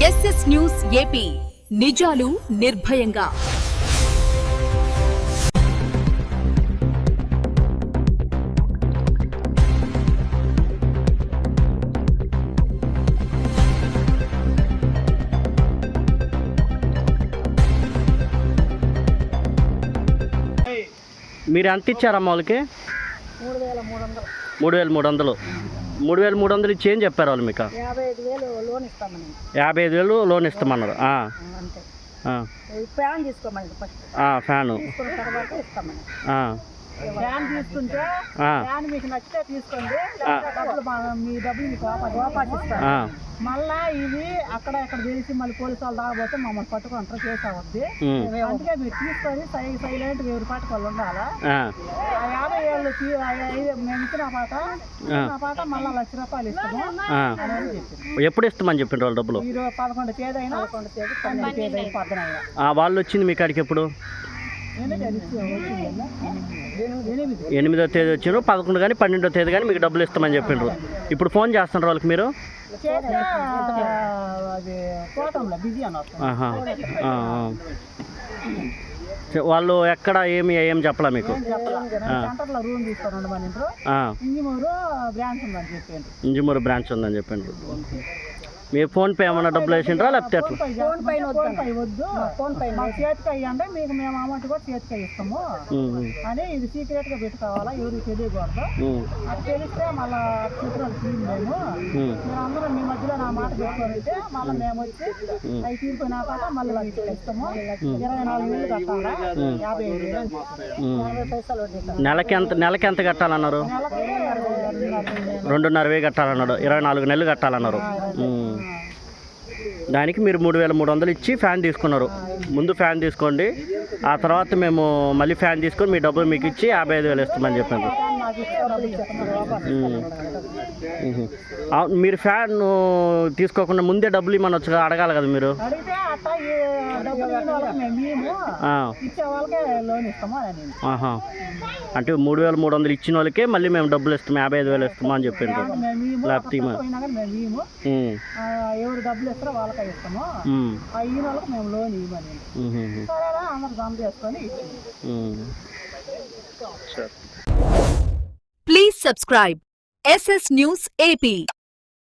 SS news AP నిజాలు నిర్భయంగా. మీరు ఎంత ఇచ్చారమ్మ వాళ్ళకి? 3,300. 3,300 ఇచ్చి ఏం చెప్పారు వాళ్ళు మీకు? 55,000 లోన్ ఇస్తామన్నారు. ఫ్యాను ఫ్యాన్ తీసుకుంటే ఫ్యాన్ మీకు నచ్చితే తీసుకోండి, మీ డబ్బులు మీకు వాపస్ ఇస్తారు. మళ్ళా ఇది అక్కడ చేసి మళ్ళీ పోలీసు వాళ్ళు రాకపోతే మమ్మల్ని పట్టుకుంటారు, కేసు అవద్ది. అందుకే మీరు తీసుకొని సైలెంట్ 1000 రూపాయలు వాళ్ళు ఉండాలా. 50,000 మేము ఇచ్చిన పాట మళ్ళీ 1,00,000 రూపాయలు ఇస్తాము. ఎప్పుడు ఇస్తామని చెప్పిండ్రు వాళ్ళు డబ్బులు? 11 తేదీ అయినా 12 తేదీ అయినా 10 వాళ్ళు వచ్చింది మీ కాడికి ఎప్పుడు? 8వ తేదీ వచ్చారు, 11 కానీ 12వ తేదీ కానీ మీకు డబ్బులు ఇస్తామని చెప్పిండ్రు. ఇప్పుడు ఫోన్ చేస్తున్నారు వాళ్ళకి మీరు? వాళ్ళు ఎక్కడ ఏమి చెప్పలా మీకు? ఇంజిమూరు బ్రాంచ్ ఉందని చెప్పిండ్రు. మీరు ఫోన్పే ఏమన్నా డబ్బులు వేసిండ్రా లేకపోతే ఎట్లా? చేతికి అయ్యండి, మీకు మేము అమౌంట్ కూడా చేతికి ఇస్తాము అని ఇది సీక్రెట్ గా పెట్టుకోవాలా, ఎవరికి తెలియకూడదు. అది తెలిస్తే మళ్ళా చిత్రాలు మేము అందరూ మీ మధ్యలో నా మాట పెట్టుకుంటే మళ్ళీ మేము వచ్చి అవి తీరిపోయిన పాట మళ్ళీ ఇస్తాము. 24,000 కట్టాలా, 55,000 పైసలు. నెలకి ఎంత కట్టాలన్నారు? 2,500 కట్టాలన్నాడు. 24 నెలలు కట్టాలన్నారు. దానికి మీరు 3,300 ఇచ్చి ఫ్యాన్ తీసుకున్నారు. ముందు ఫ్యాన్ తీసుకోండి, ఆ తర్వాత మేము మళ్ళీ ఫ్యాన్ తీసుకొని మీ డబ్బులు మీకు ఇచ్చి 55,000 ఇస్తామని చెప్పాను. మీరు ఫ్యాన్ తీసుకోకుండా ముందే డబ్బులు ఇవ్వమని వచ్చి అడగాలి కదా మీరు? అంటే 3,300 ఇచ్చిన వాళ్ళకే మళ్ళీ మేము డబ్బులు ఇస్తాము, 55,000 ఇస్తామా అని చెప్పిండ్రు. లేకపోతే ఎవరు డబ్బులు ఇస్తారో వాళ్ళకే ఇస్తాము, అయిన వాళ్ళకి మేము లోన్ ఇవ్వమని. అందరు జమ చేసుకొని please subscribe SS news AP.